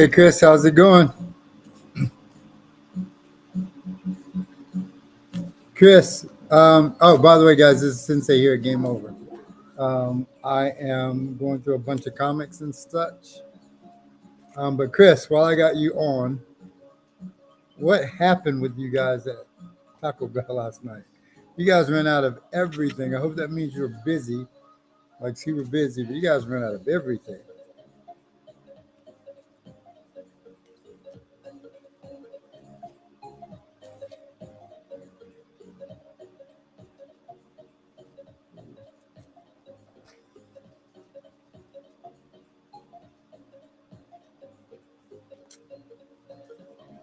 Hey Chris, how's it going? Chris, oh, by the way, guys, this is Sensei here at Game Over. I am going through a bunch of comics and such. But Chris, while I got you on, what happened with you guys at Taco Bell last night? You guys ran out of everything. I hope that means you were busy, like super busy, but you guys ran out of everything.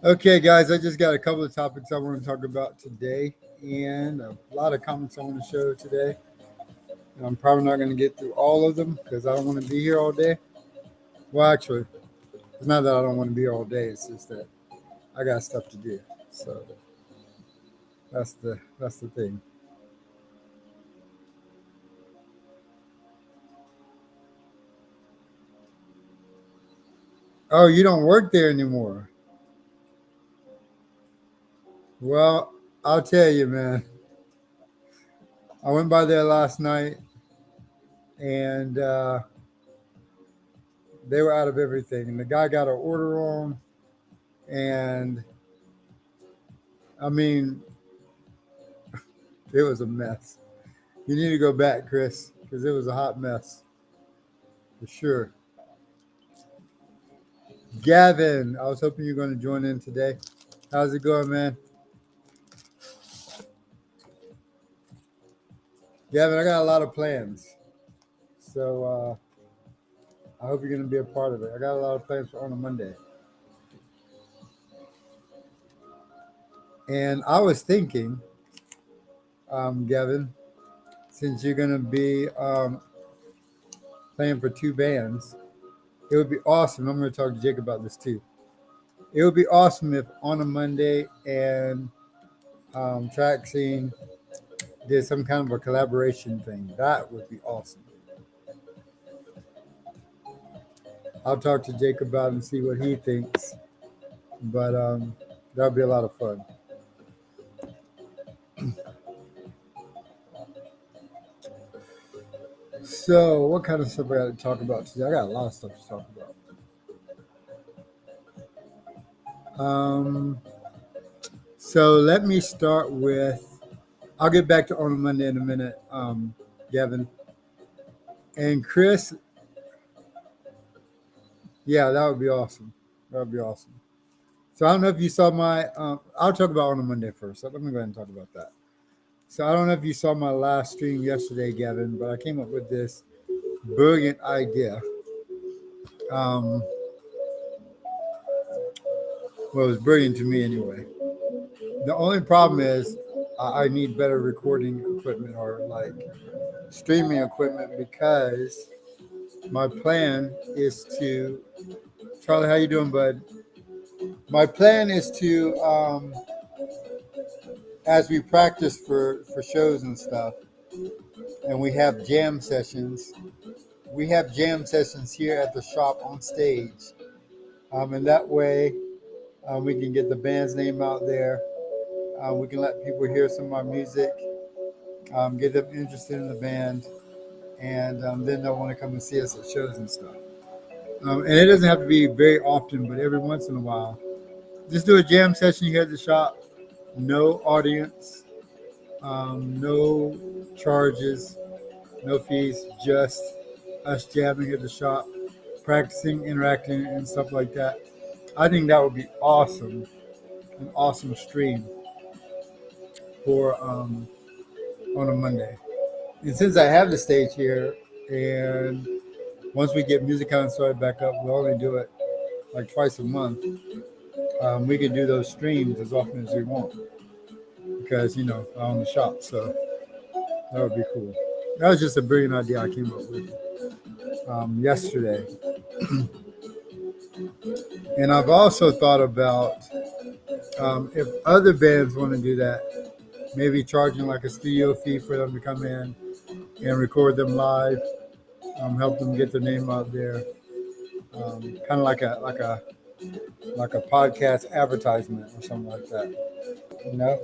Okay, guys, I just got a couple of topics I want to talk about today, and a lot of comments I want to show today. I'm probably not going to get through all of them because I don't want to be here all day. Well, actually, it's not that I don't want to be here all day. It's just that I got stuff to do. So that's the thing. Oh, you don't work there anymore? Well, I'll tell you, man. I went by there last night, and they were out of everything. And the guy got an order on, and I mean, it was a mess. You need to go back, Chris, because it was a hot mess for sure. Gavin, I was hoping you were going to join in today. How's it going, man? Gavin, I got a lot of plans. So I hope you're going to be a part of it. I got a lot of plans for on a Monday. And I was thinking, Gavin, since you're going to be playing for two bands, it would be awesome. I'm going to talk to Jake about this too. It would be awesome if on a Monday and Track Scene did some kind of a collaboration thing. That would be awesome. I'll talk to Jake about it and see what he thinks. But that would be a lot of fun. So, what kind of stuff I got to talk about today? I got a lot of stuff to talk about. So let me start with. I'll get back to on a Monday in a minute, Gavin. And Chris, yeah, that would be awesome. That would be awesome. So I don't know if you saw my. I'll talk about on a Monday first. So let me go ahead and talk about that. So I don't know if you saw my last stream yesterday, Gavin, but I came up with this brilliant idea. Well, it was brilliant to me anyway. The only problem is I need better recording equipment or like streaming equipment because my plan is to. Charlie, how you doing, bud? My plan is to, as we practice for shows and stuff, and we have jam sessions. We have jam sessions here at the shop on stage, and that way we can get the band's name out there. We can let people hear some of our music, get them interested in the band, and then they'll want to come and see us at shows and stuff. And it doesn't have to be very often, but every once in a while. Just do a jam session here at the shop. No audience, no charges, no fees, just us jamming at the shop, practicing, interacting, and stuff like that. I think that would be awesome, an awesome stream for on a Monday. And since I have the stage here, and once we get Music Con started back up, we'll only do it like twice a month. We can do those streams as often as we want because, you know, I own the shop. So that would be cool. That was just a brilliant idea I came up with yesterday. And I've also thought about if other bands want to do that, maybe charging like a studio fee for them to come in and record them live, help them get their name out there. Kind of like a like a podcast advertisement or something like that. You know,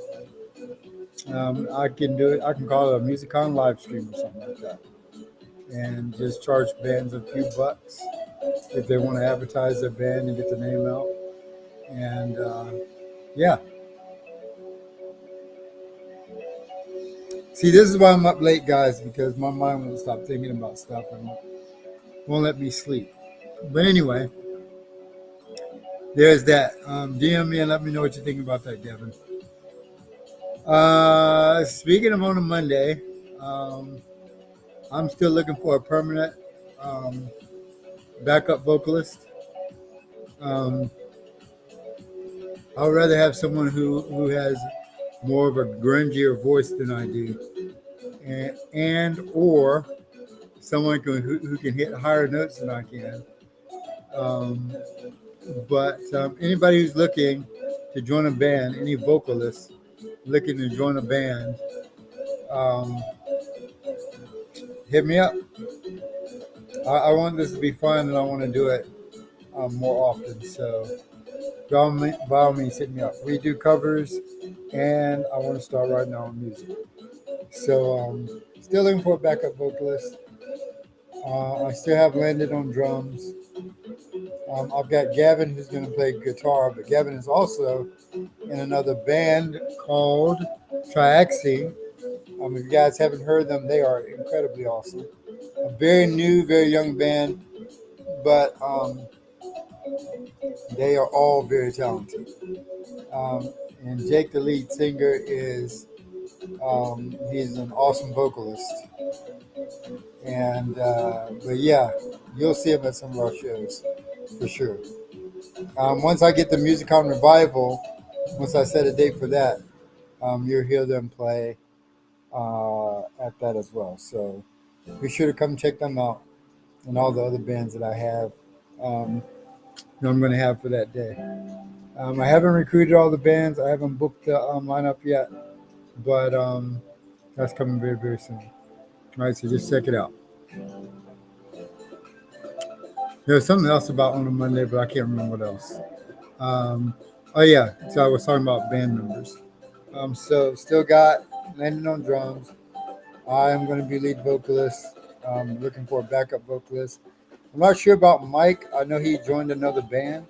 I can do it. I can call it a MusicCon live stream or something like that, and just charge bands a few bucks if they want to advertise their band and get the name out. And yeah, see, this is why I'm up late, guys, because my mind won't stop thinking about stuff and won't let me sleep. But anyway, there's that. DM me and let me know what you think about that, Gavin. Speaking of on a Monday, um, I'm still looking for a permanent um, backup vocalist. Um, I would rather have someone who has more of a grungier voice than I do, and or someone who can hit higher notes than I can. Um, but anybody who's looking to join a band, any vocalist looking to join a band, um, hit me up. I want this to be fun and I want to do it more often. So by all means, hit me up. We do covers and I want to start writing our own music. So still looking for a backup vocalist. I still have Landon on drums. I've got Gavin who's going to play guitar, but Gavin is also in another band called Triaxi. If you guys haven't heard them, they are incredibly awesome. A very new, very young band, but they are all very talented. And Jake, the lead singer, he's an awesome vocalist. And but yeah, you'll see him at some of our shows for sure. Once I get the MusicCon revival, once I set a date for that, you'll hear them play at that as well. So be sure to come check them out and all the other bands that I have. I'm going to have for that day. I haven't recruited all the bands. I haven't booked the lineup yet, but that's coming very, very soon. All right, so just check it out. There's something else about on a Monday, but I can't remember what else. Oh yeah, so I was talking about band members. So still got Landon on drums. I'm going to be lead vocalist. Looking for a backup vocalist. I'm not sure about Mike. I know he joined another band,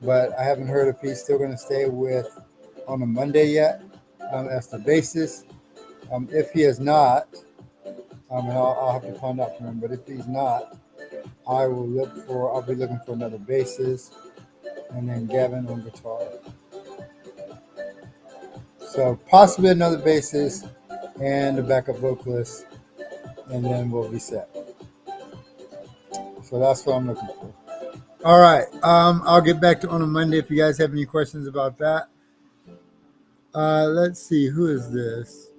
but I haven't heard if he's still going to stay with on a Monday yet as the bassist. If he is not, and I'll have to find out from him. But if he's not, I'll be looking for another bassist, and then Gavin on guitar. So possibly another bassist and a backup vocalist, and then we'll be set. So that's what I'm looking for. All right. I'll get back to on a Monday if you guys have any questions about that. Let's see. Who is this?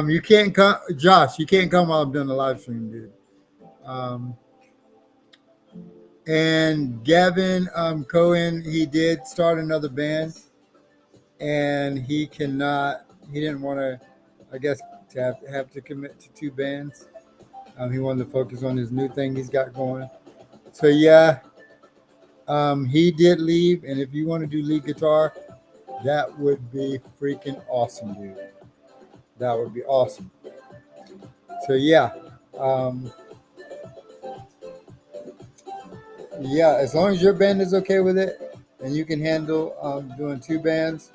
You can't come, Josh. You can't come while I'm doing the live stream, dude. And Gavin Cohen, he did start another band, and he didn't want to, I guess, to have to commit to two bands. He wanted to focus on his new thing he's got going. So yeah, he did leave, and if you want to do lead guitar, that would be freaking awesome, dude. That would be awesome. So yeah, as long as your band is okay with it, and you can handle doing two bands,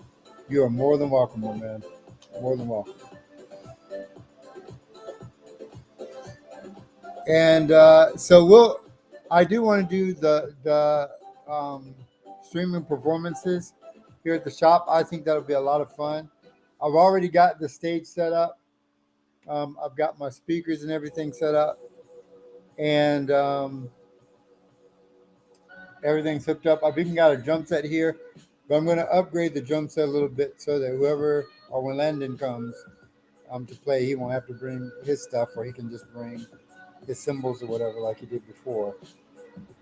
you are more than welcome, my man. More than welcome. And so I do want to do the streaming performances here at the shop. I think that'll be a lot of fun. I've already got the stage set up. I've got my speakers and everything set up, and everything's hooked up. I've even got a drum set here, but I'm going to upgrade the drum set a little bit so that whoever or when Landon comes to play, he won't have to bring his stuff, or he can just bring his cymbals or whatever like he did before.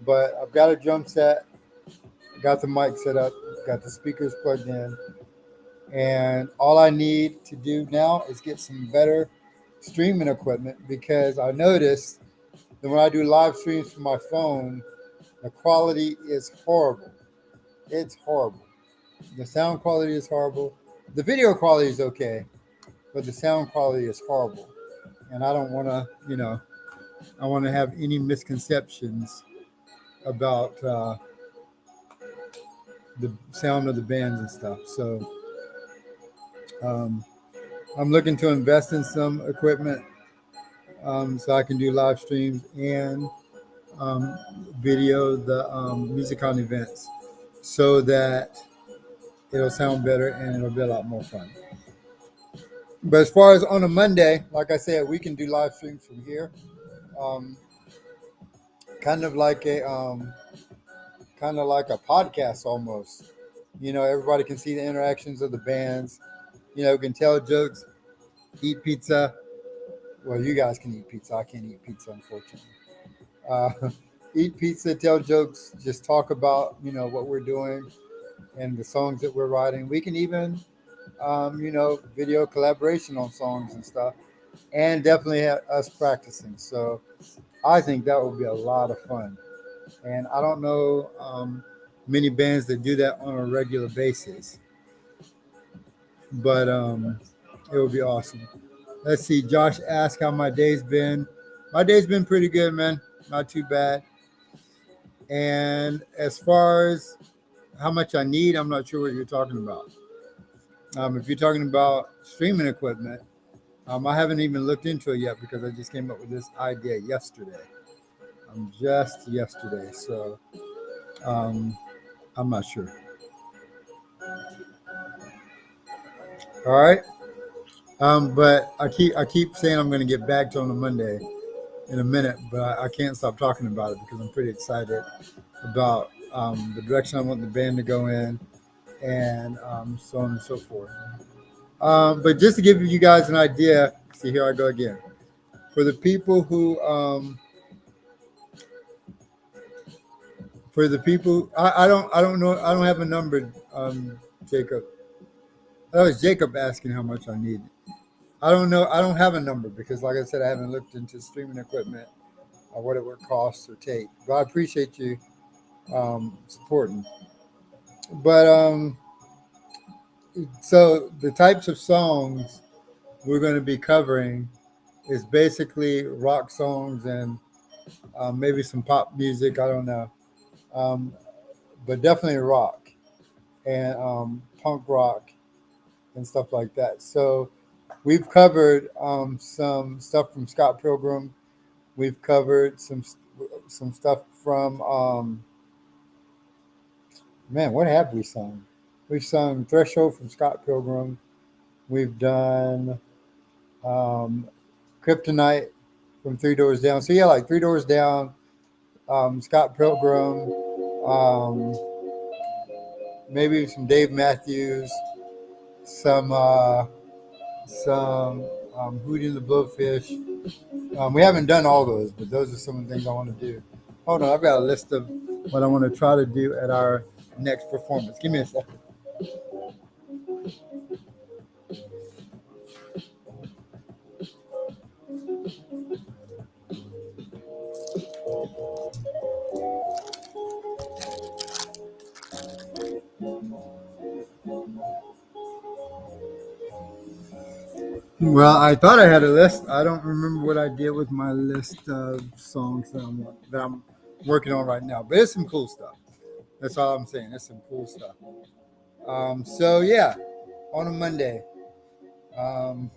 But I've got a drum set, got the mic set up, got the speakers plugged in, and all I need to do now is get some better streaming equipment because I noticed that when I do live streams from my phone, the quality is horrible. It's horrible. The sound quality is horrible. The video quality is okay, but the sound quality is horrible. And I don't want to, I want to have any misconceptions about the sound of the bands and stuff. So um, I'm looking to invest in some equipment so I can do live streams and um, video the music on events so that it'll sound better and it'll be a lot more fun. But as far as on a Monday, like I said, we can do live streams from here, um, kind of like a podcast almost. Everybody can see the interactions of the bands. Can tell jokes, eat pizza. Well, you guys can eat pizza. I can't eat pizza, unfortunately. Uh, eat pizza, tell jokes, just talk about what we're doing and the songs that we're writing. We can even video collaboration on songs and stuff, and definitely have us practicing. So I think that would be a lot of fun. And I don't know many bands that do that on a regular basis, but it would be awesome. Let's see. Josh asked how my day's been. My day's been pretty good, man. Not too bad. And as far as how much I need, I'm not sure what you're talking about. If you're talking about streaming equipment, I haven't even looked into it yet because I just came up with this idea yesterday. Just yesterday, so um, I'm not sure. All right, but I keep saying I'm going to get back to it on a Monday in a minute, but I can't stop talking about it because I'm pretty excited about the direction I want the band to go in, and so on and so forth. But just to give you guys an idea, see here I go again. For the people who, I don't know, I don't have a number, Jacob. That was Jacob asking how much I need. I don't know. I don't have a number because, like I said, I haven't looked into streaming equipment or what it would cost or take. But I appreciate you supporting. But so the types of songs we're going to be covering is basically rock songs and maybe some pop music. I don't know, but definitely rock and punk rock and stuff like that. So we've covered some stuff from Scott Pilgrim. We've covered some stuff from man. What have we sung? We've sung Threshold from Scott Pilgrim. We've done um, Kryptonite from Three Doors Down. So yeah, like Three Doors Down, Scott Pilgrim, um, maybe some Dave Matthews, some Hootie and the Blowfish. We haven't done all those, but those are some of the things I want to do. Hold on, I've got a list of what I want to try to do at our next performance. Give me a second. Well, I thought I had a list. I don't remember what I did with my list of songs that I'm working on right now, but it's some cool stuff. That's all I'm saying. It's some cool stuff. So yeah, on a Monday, um,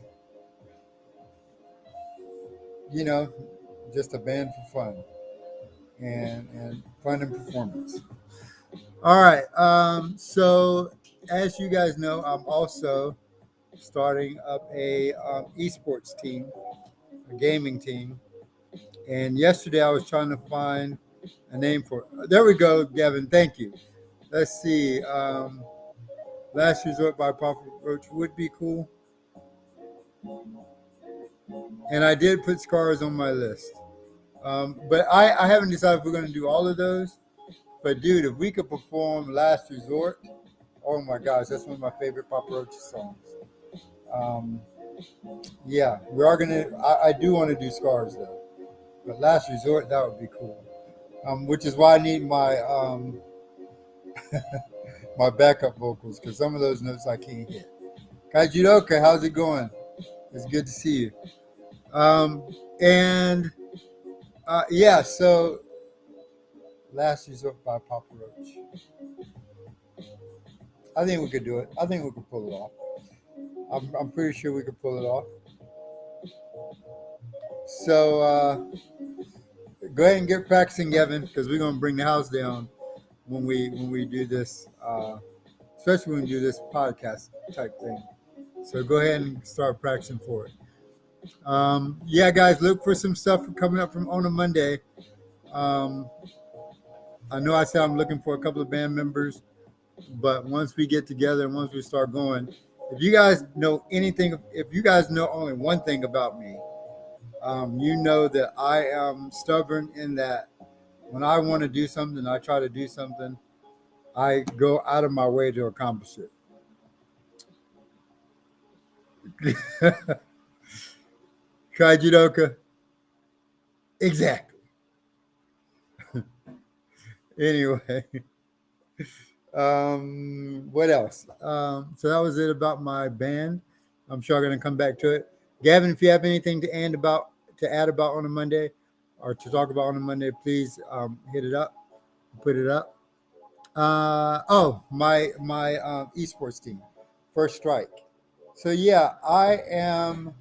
you know, just a band for fun and fun and performance. All right. So as you guys know, I'm also starting up a esports team, a gaming team. And yesterday I was trying to find a name for it. There we go, Gavin. Thank you. Let's see. Last Resort by Papa Roach would be cool. And I did put Scars on my list. But I haven't decided if we're going to do all of those. But dude, if we could perform Last Resort, oh my gosh, that's one of my favorite Papa Roach songs. Yeah, we are gonna. I do want to do scars though, but last resort that would be cool. Which is why I need my backup vocals because some of those notes I can't hit. Kajiroka, how's it going? It's good to see you. Um, and yeah, so last resort by Papa Roach. I think we could do it. I think we could pull it off. I'm pretty sure we could pull it off. So go ahead and get practicing, Gavin, because we're gonna bring the house down when we do this, especially when we do this podcast type thing. So go ahead and start practicing for it. Yeah, guys, look for some stuff coming up from On a Monday. Um, I know I said I'm looking for a couple of band members, but once we get together and once we start going, if you guys know anything, if you guys know only one thing about me, you know that I am stubborn in that when I want to do something, I try to do something, I go out of my way to accomplish it. Kajidoka. Exactly. Anyway, what else? So that was it about my band. I'm sure I'm going to come back to it. Gavin, if you have anything to add about on a Monday or to talk about on a Monday, please hit it up, put it up. My esports team, First Strike. So yeah, I'm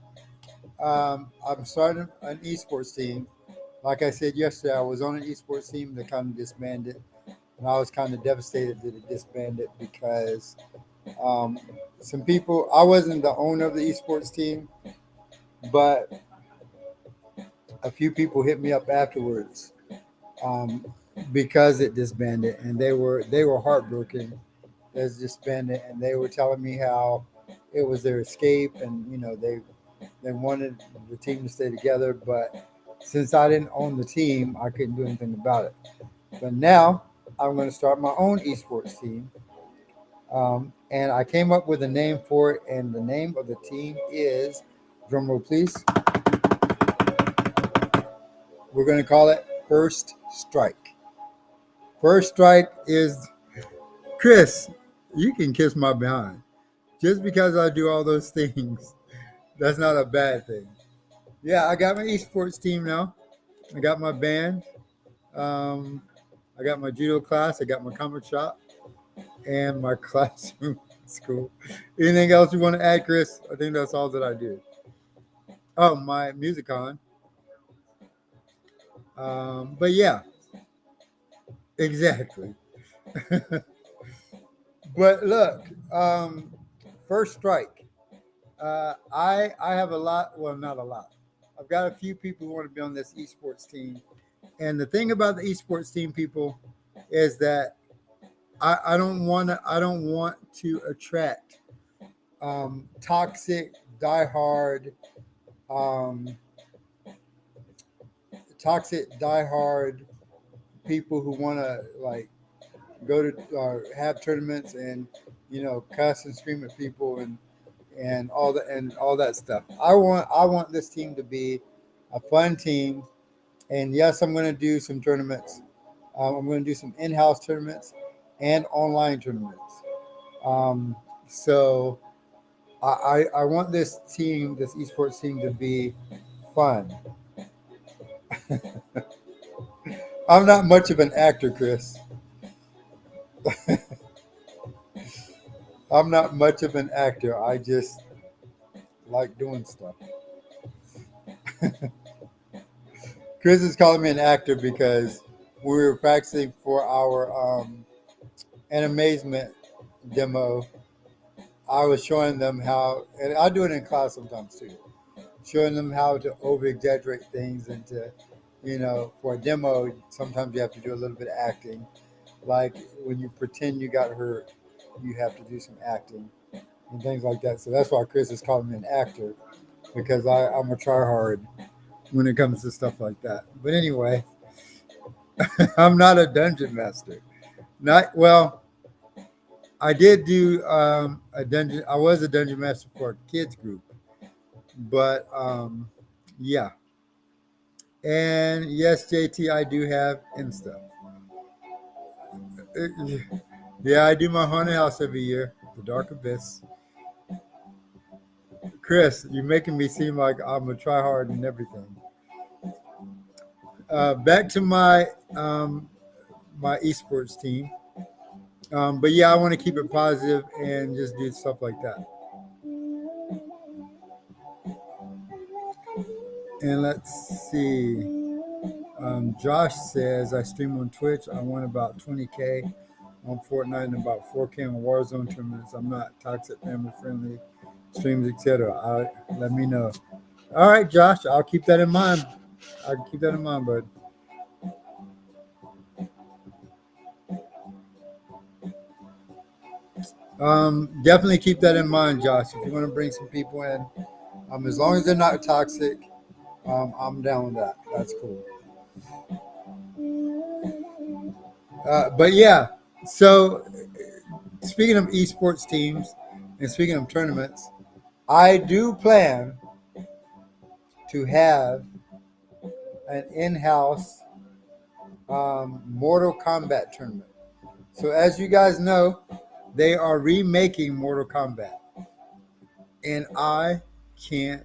starting an esports team. Like I said yesterday, I was on an esports team that kind of disbanded, and I was kind of devastated that it disbanded because um, some people. I wasn't the owner of the esports team, but a few people hit me up afterwards um, because it disbanded, and they were heartbroken as disbanded, and they were telling me how it was their escape, and they wanted the team to stay together, but since I didn't own the team, I couldn't do anything about it. But now I'm going to start my own esports team, and I came up with a name for it, and the name of the team is, drumroll please, we're going to call it First Strike. First Strike is Chris. You can kiss my behind. Just because I do all those things, that's not a bad thing. Yeah, I got my esports team now. I got my band. Um, I got my judo class. I got my comic shop and my classroom school. Anything else you want to add, Chris? I think that's all that I do. Oh, my music on. But yeah, exactly. But look, First Strike. I have a lot. Well, not a lot. I've got a few people who want to be on this esports team. And the thing about the esports team, people, is that I don't want to attract toxic, diehard, um, people who want to like go to have tournaments and cuss and scream at people and all that stuff. I want this team to be a fun team, and yes, I'm going to do some tournaments. I'm going to do some in-house tournaments and online tournaments. Um, so I want this team, this esports team, to be fun. I'm not much of an actor, Chris. I'm not much of an actor. I just like doing stuff. Chris is calling me an actor because we were practicing for our animazement demo. I was showing them how, and I do it in class sometimes too, showing them how to over exaggerate things and for a demo, sometimes you have to do a little bit of acting. Like when you pretend you got hurt, you have to do some acting and things like that. So that's why Chris is calling me an actor because I'm a try hard when it comes to stuff like that. But anyway, I'm not a dungeon master. Not well. I did do a dungeon. I was a dungeon master for a kids group, But yeah. And yes, JT, I do have Insta. Yeah, I do my haunted house every year, the Dark Abyss. Chris, you're making me seem like I'm a try hard and everything. Back to my esports team. But yeah, I want to keep it positive and just do stuff like that. And let's see. Josh says I stream on Twitch. I won about 20K on Fortnite and about 4K on Warzone tournaments. I'm not toxic, family friendly, streams, etc. Let me know. All right, Josh, I'll keep that in mind. I'll keep that in mind, bud. Definitely keep that in mind, Josh. If you want to bring some people in, as long as they're not toxic, I'm down with that. That's cool. But yeah, so speaking of esports teams and speaking of tournaments, I do plan to have an in-house Mortal Kombat tournament. So as you guys know, they are remaking Mortal Kombat, and I can't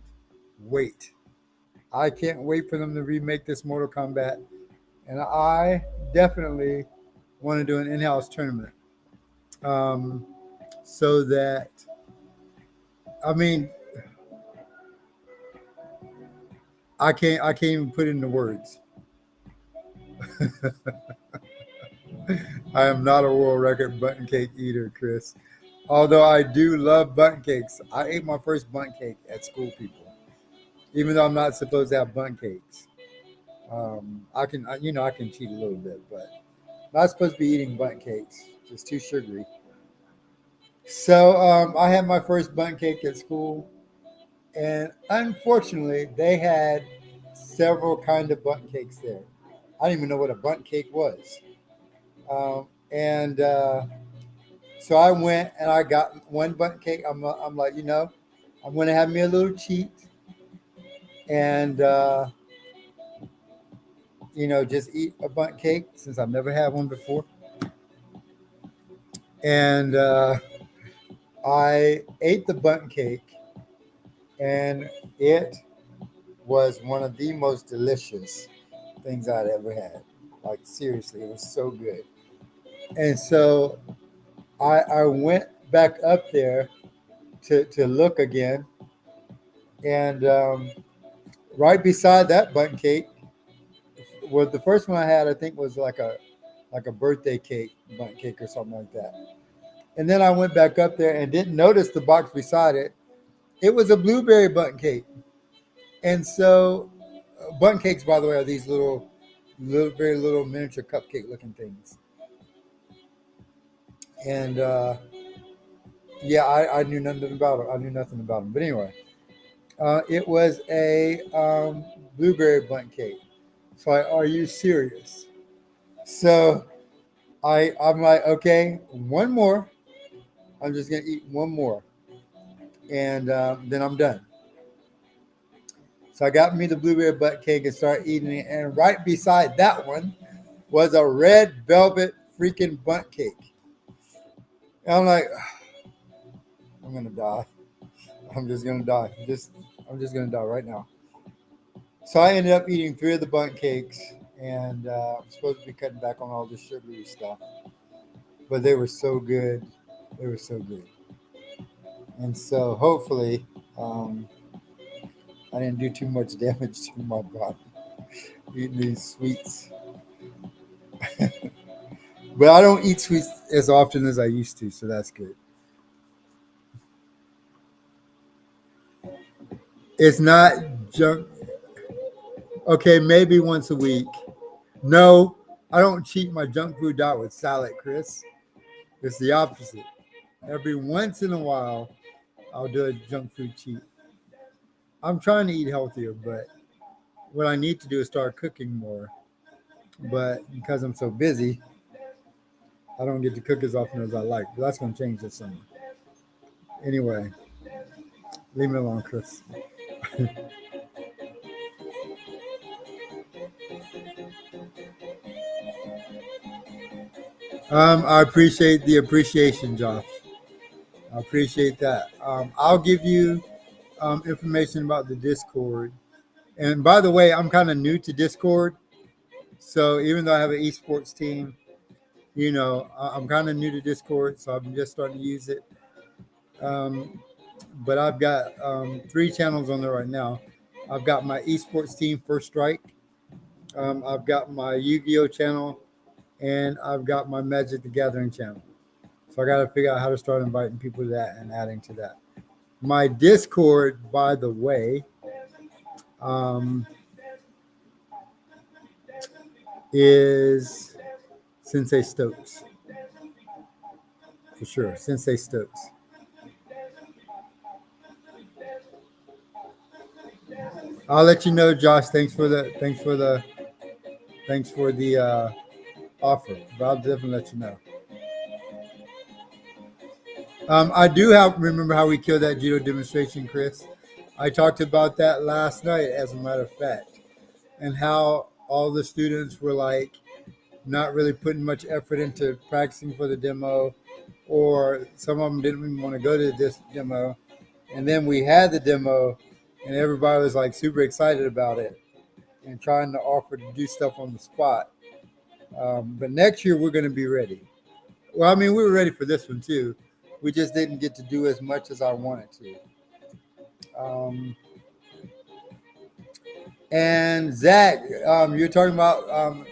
wait. I can't wait for them to remake this Mortal Kombat, and I definitely want to do an in-house tournament. Um, so that I mean, I can't even put it into words. I am not a world record button cake eater, Chris. Although I do love button cakes. I ate my first button cake at school, people. Even though I'm not supposed to have button cakes, I can cheat a little bit, but not supposed to be eating button cakes. Just too sugary. So I had my first button cake at school, and unfortunately, they had several kind of button cakes there. I didn't even know what a button cake was. And So I went and I got one button cake. I'm like, I'm going to have me a little cheat and, just eat a button cake since I've never had one before. And I ate the button cake, and it was one of the most delicious things I'd ever had. Like, seriously, it was so good. And so I went back up there to look again. And right beside that button cake, well, the first one I had, I think, was like a birthday cake, bundt cake, or something like that. And then I went back up there and didn't notice the box beside it. It was a blueberry bundt cake. And so, bundt cakes, by the way, are these very little miniature cupcake looking things. And yeah, I knew nothing about it. I knew nothing about them. But anyway, it was a blueberry bundt cake. So, are you serious? So I'm like, okay, one more. I'm just gonna eat one more, and then I'm done. So I got me the blueberry butt cake and started eating it. And right beside that one was a red velvet freaking bundt cake. And I'm like, I'm gonna die. I'm just gonna die. I'm just gonna die right now. So I ended up eating three of the bundt cakes, and I'm supposed to be cutting back on all the sugary stuff. But they were so good. They were so good. And so hopefully, um, I didn't do too much damage to my body eating these sweets. But I don't eat sweets as often as I used to, so that's good. It's not junk. Okay, maybe once a week. No, I don't cheat my junk food diet with salad, Chris. It's the opposite. Every once in a while, I'll do a junk food cheat. I'm trying to eat healthier, but what I need to do is start cooking more. But because I'm so busy, I don't get to cook as often as I like. But that's going to change this summer. Anyway, leave me alone, Chris. I appreciate the appreciation, Josh. I appreciate that. I'll give you information about the Discord. And by the way, I'm kind of new to Discord. So even though I have an esports team, I'm kind of new to Discord. So I'm just starting to use it. But I've got 3 channels on there right now. I've got my esports team, First Strike. I've got my Yu-Gi-Oh channel, and I've got my Magic the Gathering channel. So I got to figure out how to start inviting people to that and adding to that. My Discord, by the way, is Sensei Stokes. For sure, Sensei Stokes. I'll let you know, Josh. Thanks for the offer. But I'll definitely let you know. I do remember how we killed that judo demonstration, Chris. I talked about that last night, as a matter of fact, and how all the students were like not really putting much effort into practicing for the demo, or some of them didn't even want to go to this demo. And then we had the demo, and everybody was like super excited about it and trying to offer to do stuff on the spot. But next year we're going to be ready. Well, I mean, we were ready for this one too. We just didn't get to do as much as I wanted to. And Zach, you're talking about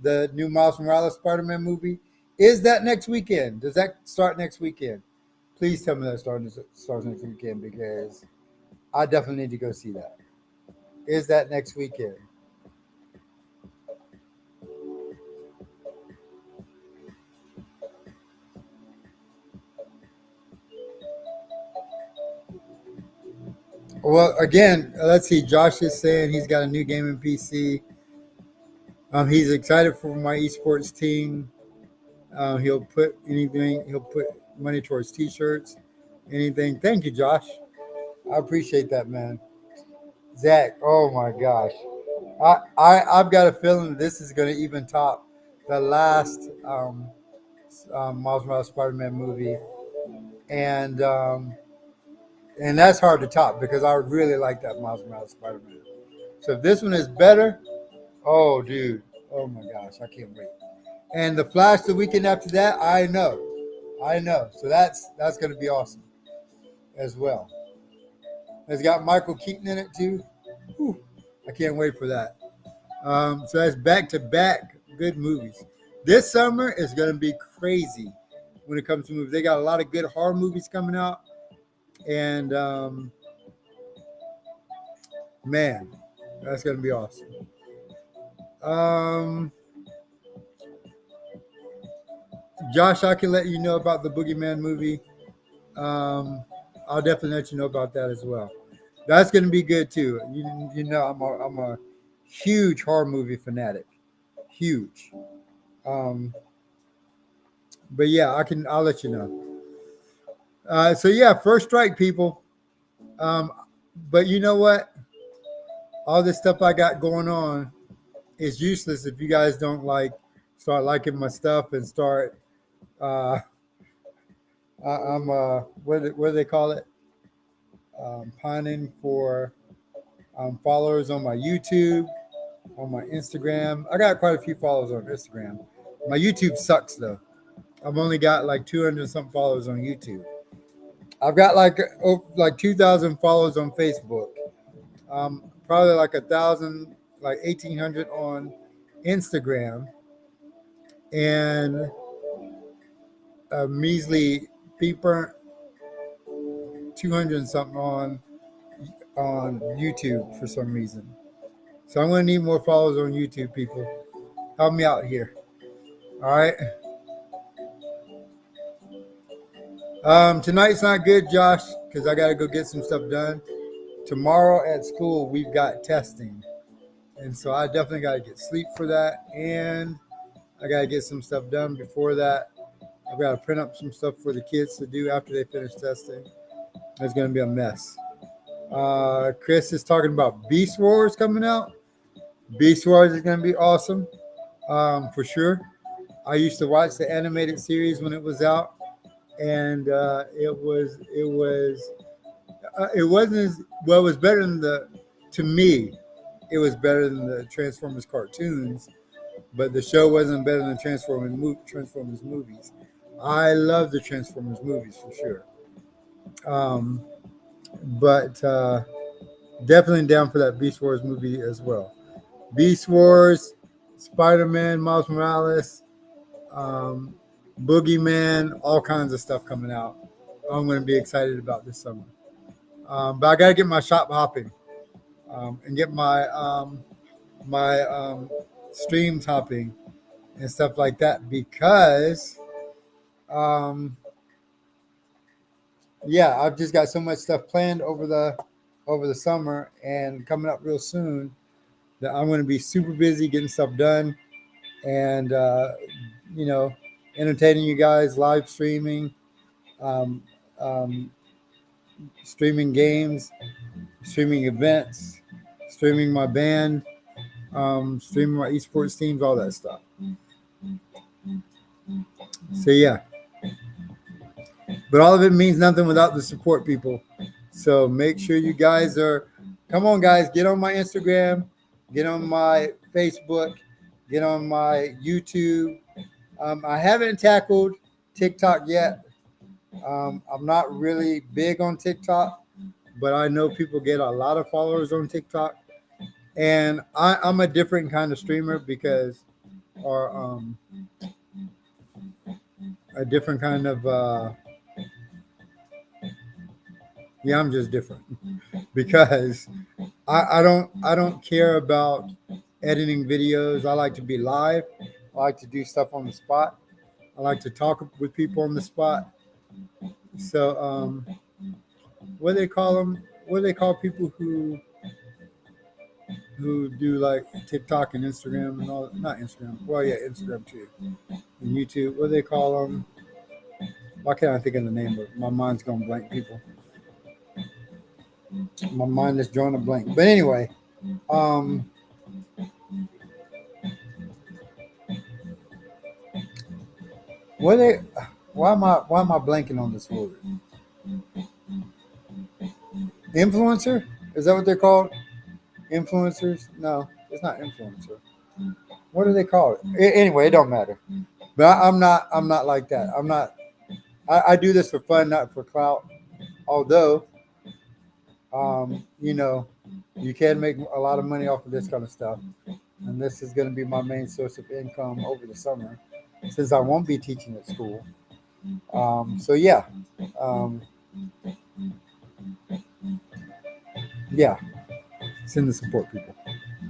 the new Miles Morales Spider-Man movie. Is that next weekend? Does that start next weekend? Please tell me that starts next weekend, because I definitely need to go see that. Is that next weekend? Well, again, let's see. Josh is saying he's got a new gaming PC. He's excited for my esports team. He'll put anything. He'll put money towards T-shirts, anything. Thank you, Josh. I appreciate that, man. Zach, oh my gosh, I've got a feeling this is going to even top the last Miles Morales Spider-Man movie, and that's hard to top because I really like that Miles Morales Spider-Man. So if this one is better, oh dude, oh my gosh, I can't wait. And the Flash the weekend after that, I know. So that's going to be awesome as well. It's got Michael Keaton in it too. Whew, I can't wait for that. So that's back to back good movies. This summer is going to be crazy when it comes to movies. They got a lot of good horror movies coming out, and man, that's going to be awesome. Josh, I can let you know about the Boogeyman movie. I'll definitely let you know about that as well. That's going to be good too. You know, I'm a huge horror movie fanatic, huge. But yeah, I'll let you know. So yeah, First Strike, people. But you know what? All this stuff I got going on is useless if you guys don't start liking my stuff and start. I'm what do they call it? Pining for followers on my YouTube, on my Instagram. I got quite a few followers on Instagram. My YouTube sucks though. I've only got like 200 something followers on YouTube. I've got like 2,000 followers on Facebook. Probably like 1,000, like 1,800 on Instagram, and a measly peeper 200 and something on YouTube for some reason. So I'm going to need more followers on YouTube, people. Help me out here. All right. Tonight's not good, Josh, because I got to go get some stuff done. Tomorrow at school, we've got testing. And so I definitely got to get sleep for that. And I got to get some stuff done before that. I've got to print up some stuff for the kids to do after they finish testing. It's going to be a mess. Chris is talking about Beast Wars coming out. Beast Wars is going to be awesome, for sure. I used to watch the animated series when it was out, and it wasn't as well. It was better than to me. It was better than the Transformers cartoons, but the show wasn't better than Transformers movies. I love the Transformers movies for sure. But definitely down for that Beast Wars movie as well. Beast Wars, Spider-Man, Miles Morales, um, Boogeyman, all kinds of stuff coming out. I'm going to be excited about this summer. But I got to get my shop hopping, and get my streams hopping and stuff like that, because yeah, I've just got so much stuff planned over the summer and coming up real soon that I'm going to be super busy getting stuff done, and you know, entertaining you guys, live streaming, um, um, streaming games, streaming events, streaming my band, streaming my esports teams, all that stuff. So yeah, but all of it means nothing without the support, people. So make sure you guys come on, guys, get on my Instagram, get on my Facebook, get on my YouTube. I haven't tackled TikTok yet. I'm not really big on TikTok, but I know people get a lot of followers on TikTok. And I'm a different kind of streamer because, or a different kind of, yeah, I'm just different because I don't care about editing videos. I like to be live. I like to do stuff on the spot. I like to talk with people on the spot. So, what do they call them? What do they call people who do like TikTok and Instagram and all? Not Instagram. Well, yeah, Instagram too, and YouTube. What do they call them? Why can't I think of the name of it? My mind's going blank, people. My mind is drawing a blank. But anyway, what they? Why am I blanking on this word? Influencer? Is that what they're called? Influencers? No, it's not influencer. What do they call it? Anyway, it don't matter. But I'm not like that. I'm not. I do this for fun, not for clout. Although, you know, you can make a lot of money off of this kind of stuff, and this is going to be my main source of income over the summer, since I won't be teaching at school. So yeah, yeah, send the support, people.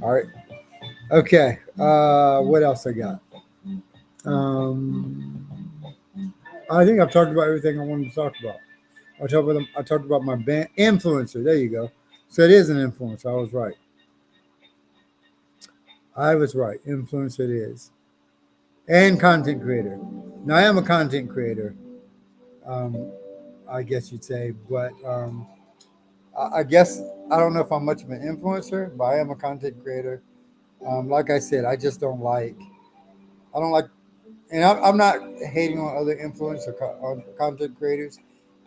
All right. Okay. What else I got? I think I've talked about everything I wanted to talk about. I talked about my band influencer. There you go. So it is an influencer. I was right. Influencer it is. And content creator. Now I am a content creator. I guess you'd say, but I guess I don't know if I'm much of an influencer, but I am a content creator. Like I said, I just don't like. I don't like, and I'm not hating on other influencer on content creators,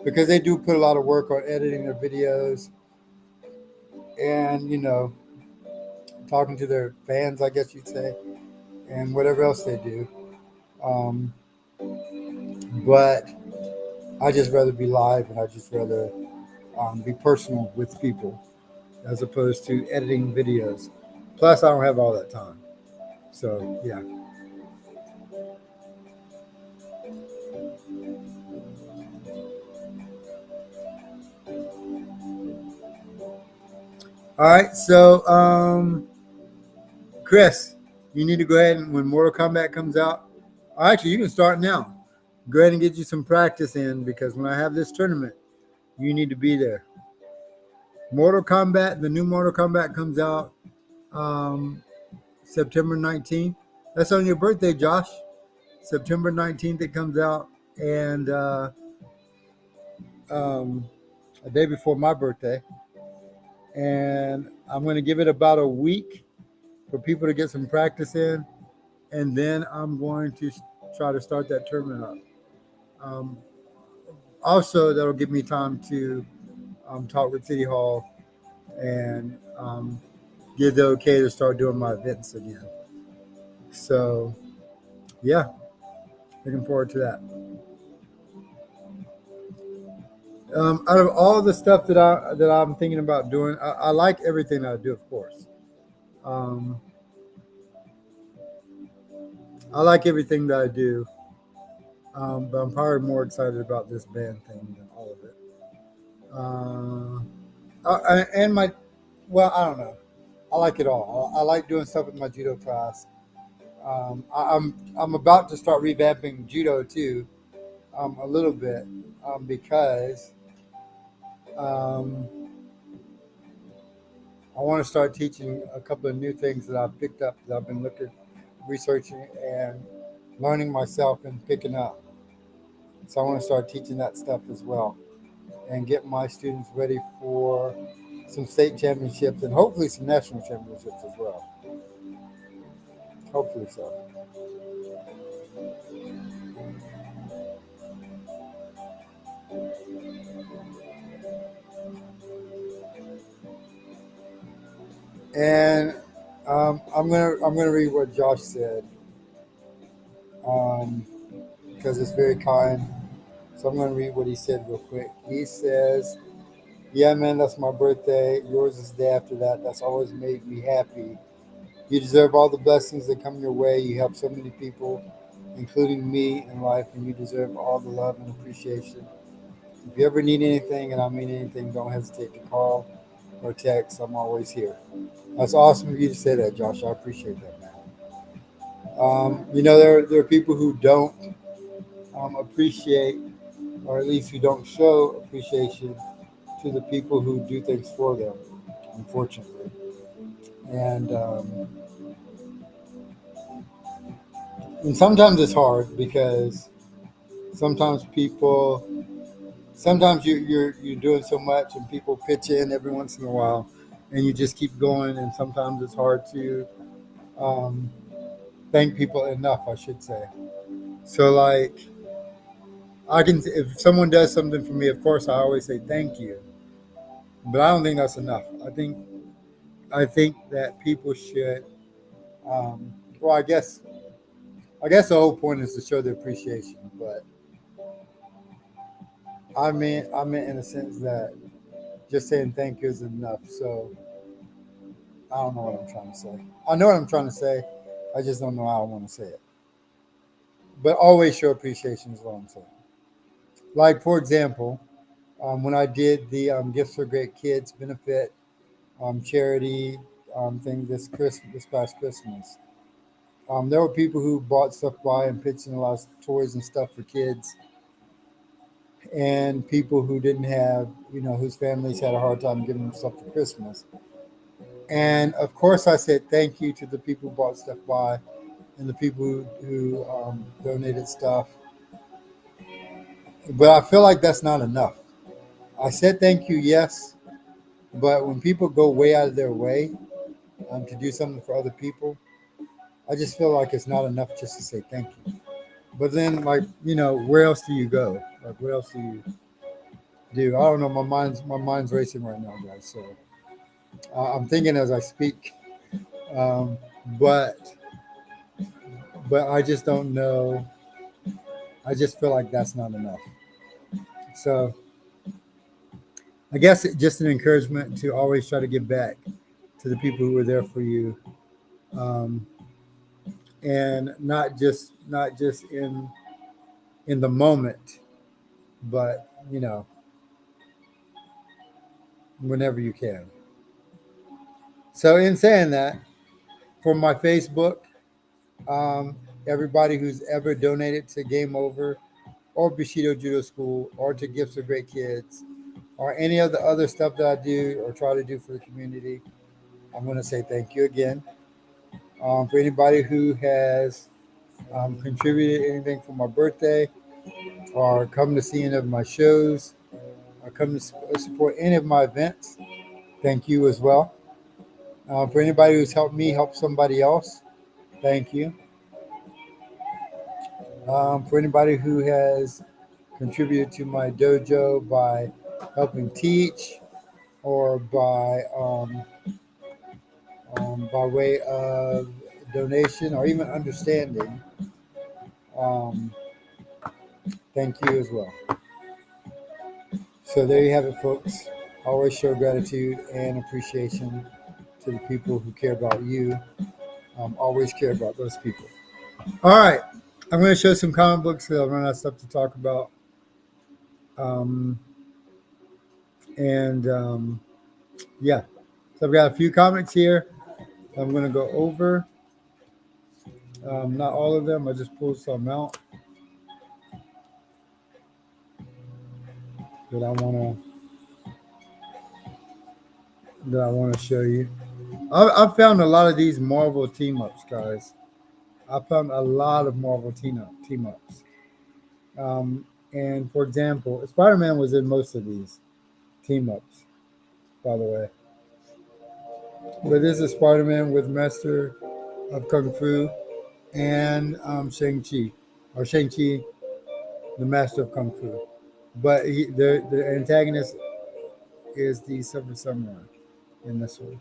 because they do put a lot of work on editing their videos, and talking to their fans, I guess you'd say, and whatever else they do. But I just rather be live, and I just rather be personal with people as opposed to editing videos. Plus, I don't have all that time. So, yeah. All right. So, Chris, you need to go ahead and when Mortal Kombat comes out, actually, you can start now. Go ahead and get you some practice in, because when I have this tournament, you need to be there. Mortal Kombat, the new Mortal Kombat comes out September 19th. That's on your birthday, Josh. September 19th it comes out, and a day before my birthday. and I'm going to give it about a week for people to get some practice in, and then I'm going to try to start that tournament up. Um, Also, that'll give me time to talk with City Hall and give the okay to start doing my events again. So, yeah, looking forward to that. Out of all the stuff that I'm thinking about doing, I like everything that I do, of course. Um, I like everything that I do, but I'm probably more excited about this band thing than all of it. And my, well, I don't know. I like it all. I like doing stuff with my judo class. I'm about to start revamping judo too, a little bit, because um, I want to start teaching a couple of new things that I've picked up that I've been looking, researching, and learning myself and picking up. So I want to start teaching that stuff as well and get my students ready for some state championships and hopefully some national championships as well. Hopefully so. And I'm gonna read what Josh said, um, because it's very kind. So I'm gonna read what he said real quick. He says, "Yeah, man, that's my birthday. Yours is the day after that. That's always made me happy. You deserve all the blessings that come your way. You help so many people, including me in life, and you deserve all the love and appreciation. If you ever need anything, and I mean anything, don't hesitate to call or text. I'm always here." That's awesome of you to say that, Josh. I appreciate that, man. There are people who don't appreciate, or at least who don't show appreciation to the people who do things for them, unfortunately. And sometimes it's hard because sometimes people, sometimes you're doing so much and people pitch in every once in a while, and you just keep going. And sometimes it's hard to um, thank people enough, I should say. So like I can, if someone does something for me, of course I always say thank you, but I don't think that's enough. I think that people should. Well, I guess the whole point is to show the appreciation, but I meant in a sense that just saying thank you is enough. So I don't know what I'm trying to say. I know what I'm trying to say. I just don't know how I want to say it. But always show appreciation is what I'm saying. Like for example, when I did the Gifts for Great Kids benefit charity thing this past Christmas, there were people who bought stuff by and pitched in a lot of toys and stuff for kids, and people who didn't have, whose families had a hard time giving them stuff for Christmas. And of course, I said thank you to the people who bought stuff by and the people who donated stuff. But I feel like that's not enough. I said thank you, yes, but when people go way out of their way to do something for other people, I just feel like it's not enough just to say thank you. But then, like, where else do you go? Like, what else do you do? I don't know. My mind's racing right now, guys. So I'm thinking as I speak, um, but but I just don't know. I just feel like that's not enough. So I guess just an encouragement to always try to give back to the people who were there for you, um, and not just in the moment, but whenever you can. So in saying that, for my Facebook, um, everybody who's ever donated to Game Over or Bushido Judo School or to Gifts for Great Kids or any of the other stuff that I do or try to do for the community, I'm going to say thank you again. For anybody who has contributed anything for my birthday or come to see any of my shows or come to support any of my events, thank you as well. For anybody who's helped me help somebody else, thank you. For anybody who has contributed to my dojo by helping teach or by way of donation or even understanding, um, thank you as well. So there you have it, folks. Always show gratitude and appreciation to the people who care about you. Always care about those people. All right. I'm going to show some comic books because I'll run out of stuff to talk about. Um, and yeah, so I've got a few comics here. I'm going to go over. Not all of them. I just pulled some out that I want to show you. I've found a lot of these Marvel team ups, guys. I found a lot of Marvel team ups. And for example, Spider-Man was in most of these team ups, by the way. But this is Spider-Man with Master of Kung Fu and Shang-Chi, or Shang-Chi, the Master of Kung Fu. But the antagonist is the Silver Samurai in this one.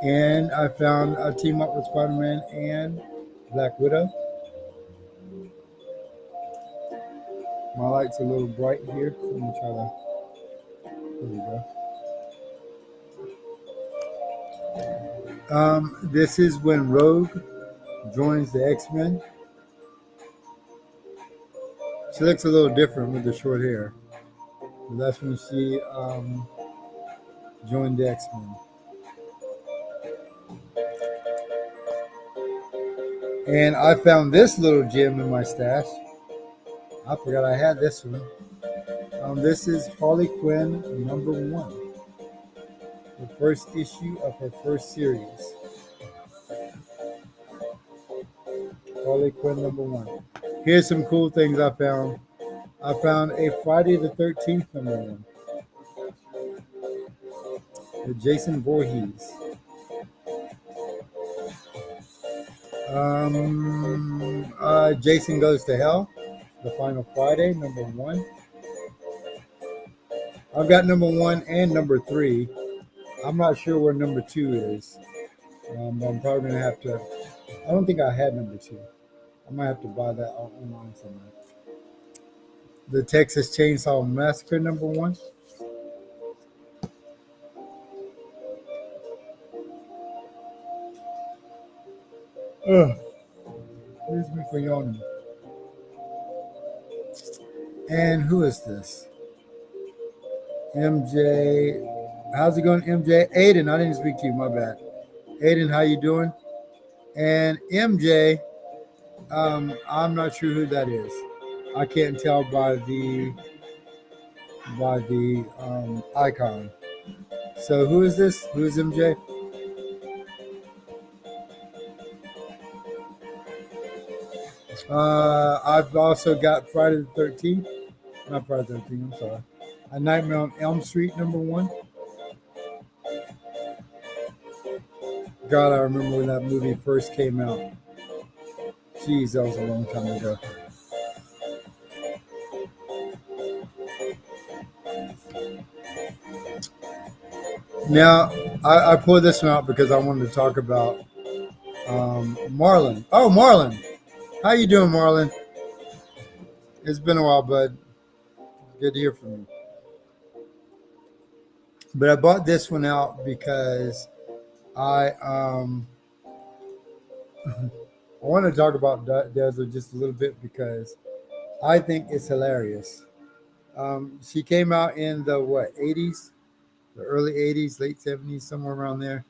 And I found a team up with Spider-Man and Black Widow. My light's a little bright here. So let me try to. There we go. This is when Rogue joins the X-Men. She looks a little different with the short hair. But that's when she joined the X-Men. And I found this little gem in my stash. I forgot I had this one. This is Harley Quinn #1, the first issue of her first series. Harley Quinn #1. Here's some cool things I found. I found a Friday the 13th #1 with Jason Voorhees. Jason Goes to Hell, the final Friday #1. I've got #1 and #3. I'm not sure where #2 is. I'm probably gonna have to. I don't think I had #2. I might have to buy that online somewhere. The Texas Chainsaw Massacre #1. Excuse me for yawning. And who is this? MJ. How's it going, MJ? Aiden, I didn't speak to you. My bad. Aiden, how you doing? And MJ, I'm not sure who that is. I can't tell by the icon. So who is this? Who is MJ? I've also got Friday the 13th. Not Friday the 13th, I'm sorry. A Nightmare on Elm Street #1. God, I remember when that movie first came out. Jeez, that was a long time ago. Now, I pulled this one out because I wanted to talk about Marlon. Oh, Marlon. How you doing, Marlon? It's been a while, bud. Good to hear from you. But I bought this one out because I I want to talk about Dazzler just a little bit because I think it's hilarious. She came out in the 80s, the early 80s, late 70s, somewhere around there.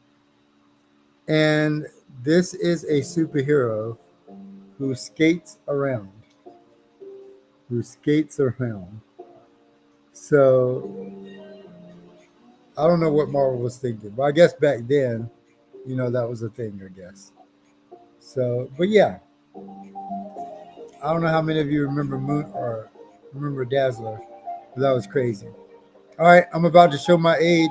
And this is a superhero who skates around. So I don't know what Marvel was thinking, but I guess back then, that was a thing, I guess. So, but yeah, I don't know how many of you remember remember Dazzler, but that was crazy. All right, I'm about to show my age.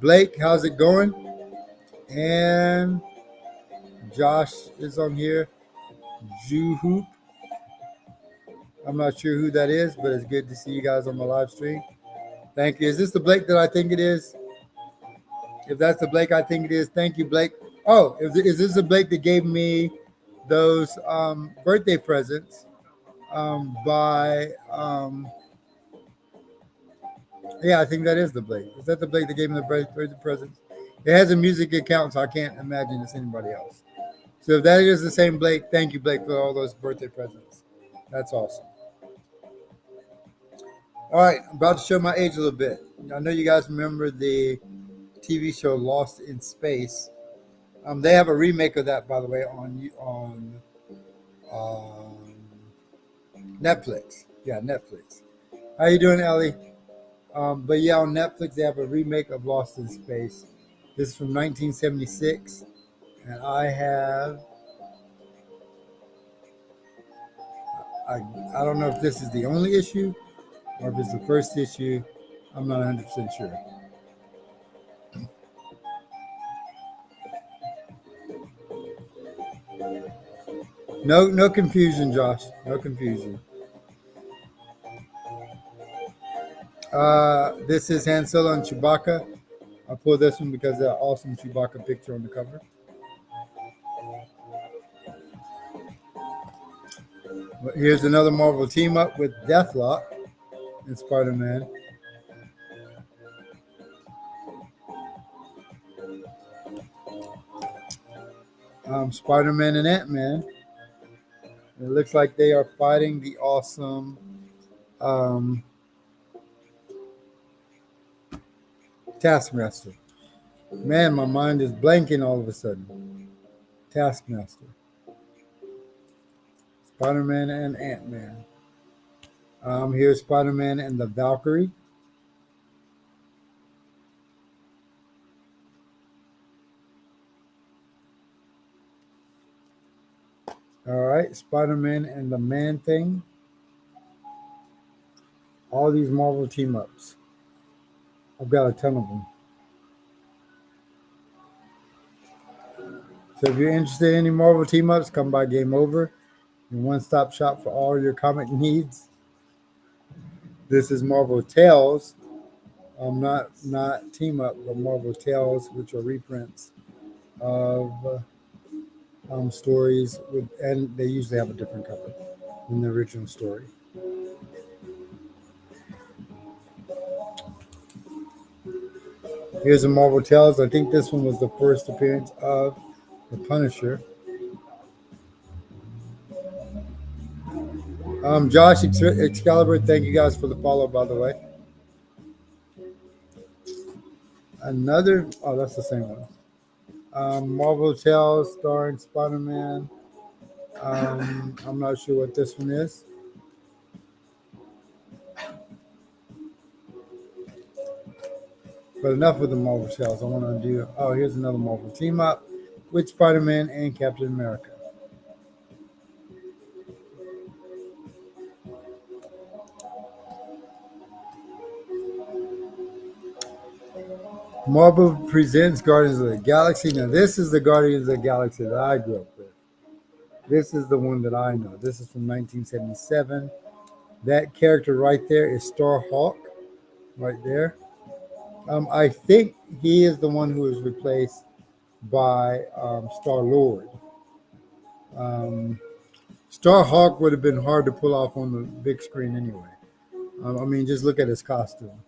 Blake, how's it going? And Josh is on here. Juhoop. I'm not sure who that is, but it's good to see you guys on my live stream. Thank you. Is this the Blake that I think it is? If that's the Blake I think it is, thank you, Blake. Oh, is this the Blake that gave me those birthday presents by yeah, I think that is the Blake. Is that the Blake that gave me the birthday presents? It has a music account, so I can't imagine it's anybody else. So if that is the same Blake, thank you, Blake, for all those birthday presents. That's awesome. All right, I'm about to show my age a little bit. I know you guys remember the TV show Lost in Space. They have a remake of that, by the way, on Netflix. Yeah, Netflix. How you doing, Ellie? But yeah, on Netflix they have a remake of Lost in Space. This is from 1976, and I don't know if this is the only issue or if it's the first issue. I'm not 100% sure. No confusion, Josh. No confusion. This is Han Solo and Chewbacca. I pulled this one because of that awesome Chewbacca picture on the cover. But here's another Marvel team up with Deathlock and Spider-Man. Spider-Man and Ant-Man. It looks like they are fighting the awesome Taskmaster. Man, my mind is blanking all of a sudden. Taskmaster. Spider-Man and Ant-Man. Here's Spider-Man and the Valkyrie. All right, Spider-Man and the Man-Thing. All these Marvel team-ups. I've got a ton of them. So if you're interested in any Marvel team-ups, come by Game Over. Your one-stop shop for all your comic needs. This is Marvel Tales. Not team-up, but Marvel Tales, which are reprints of stories with, and they usually have a different cover than the original story. Here's a Marvel Tales. I think this one was the first appearance of the Punisher. Josh Excalibur, thank you guys for the follow, by the way. That's the same one. Marvel Tales starring Spider-Man. I'm not sure what this one is. But enough with the Marvel Tales. I want to do, here's another Marvel team up with Spider-Man and Captain America. Marvel presents Guardians of the Galaxy. Now, this is the Guardians of the Galaxy that I grew up with. This is the one that I know. This is from 1977. That character right there is Starhawk, right there. I think he is the one who was replaced by Star-Lord. Starhawk would have been hard to pull off on the big screen anyway. I mean, just look at his costume.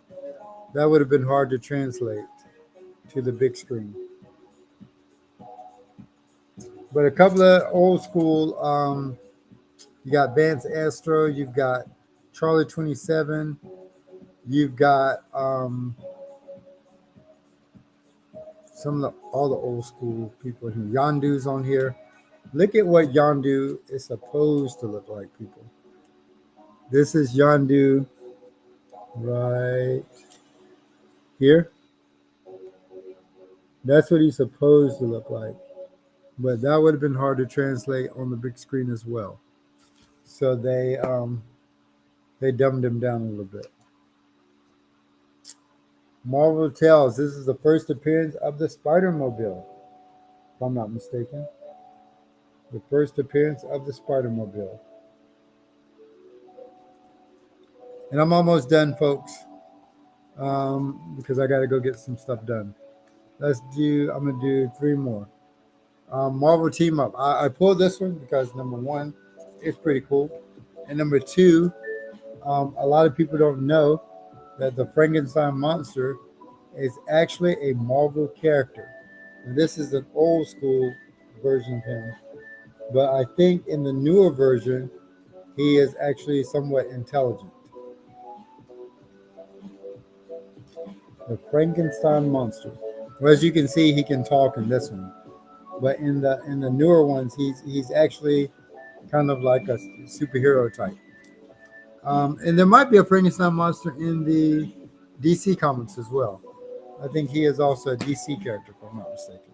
That would have been hard to translate to the big screen. But a couple of old school, you got Vance Astro, you've got Charlie 27, you've got all the old school people here. Yondu's on here. Look at what Yondu is supposed to look like, people. This is Yondu right here. That's what he's supposed to look like. But that would have been hard to translate on the big screen as well. So they dumbed him down a little bit. Marvel tells this is the first appearance of the Spider-Mobile, if I'm not mistaken. The first appearance of the Spider-Mobile. And I'm almost done, folks, because I got to go get some stuff done. I'm going to do three more. Marvel Team Up. I pulled this one because number one, it's pretty cool. And number two, a lot of people don't know that the Frankenstein monster is actually a Marvel character. And this is an old school version of him. But I think in the newer version, he is actually somewhat intelligent. The Frankenstein monster. Well, as you can see, he can talk in this one. But in the newer ones, he's actually kind of like a superhero type. And there might be a Frankenstein monster in the DC comics as well. I think he is also a DC character, if I'm not mistaken.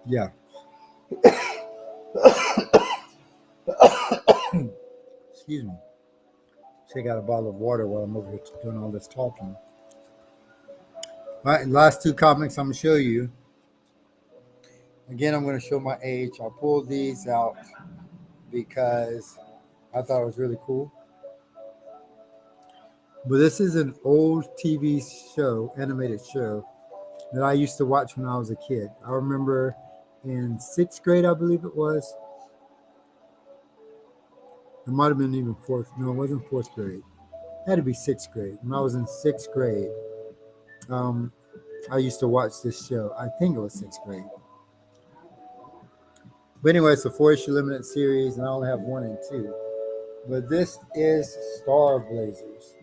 Yeah. Excuse me. Take out a bottle of water while I'm over here doing all this talking. All right, last two comics I'm going to show you. Again, I'm going to show my age. I pulled these out because I thought it was really cool. But this is an old TV show, animated show, that I used to watch when I was a kid. I remember in sixth grade, I believe it was. It might have been even fourth. No, it wasn't fourth grade. It had to be sixth grade. When I was in sixth grade, I used to watch this show. I think it was sixth grade. But anyway, it's a 4-issue limited series, and I only have 1 and 2. But this is Star Blazers.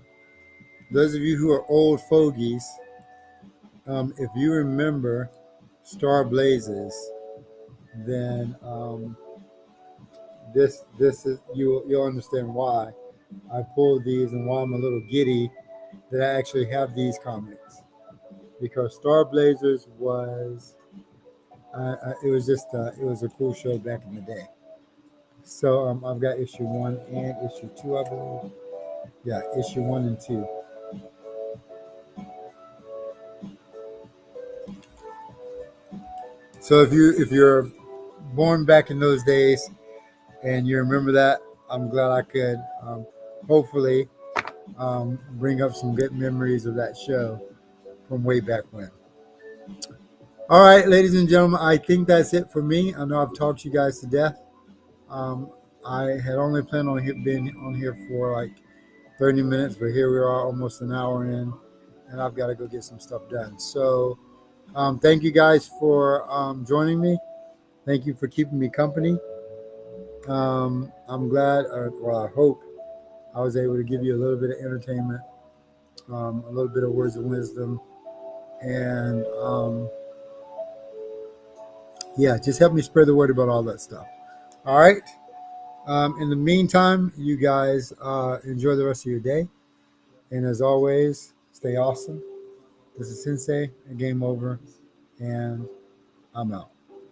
Those of you who are old fogies, if you remember Star Blazers, then this is you'll understand why I pulled these and why I'm a little giddy that I actually have these comics, because Star Blazers was it was a cool show back in the day. So I've got issue 1 and issue 2, I believe. Yeah, issue 1 and 2. So if you're born back in those days and you remember that, I'm glad I could hopefully bring up some good memories of that show from way back when. All right, ladies and gentlemen, I think that's it for me. I know I've talked you guys to death. I had only planned on being on here for like 30 minutes, but here we are almost an hour in, and I've got to go get some stuff done. So thank you guys for joining me. Thank you for keeping me company. I'm glad, I hope I was able to give you a little bit of entertainment, a little bit of words of wisdom, and yeah, just help me spread the word about all that stuff. All right. In the meantime, you guys enjoy the rest of your day. And as always, stay awesome. This is Sensei, a Game Over, and I'm out.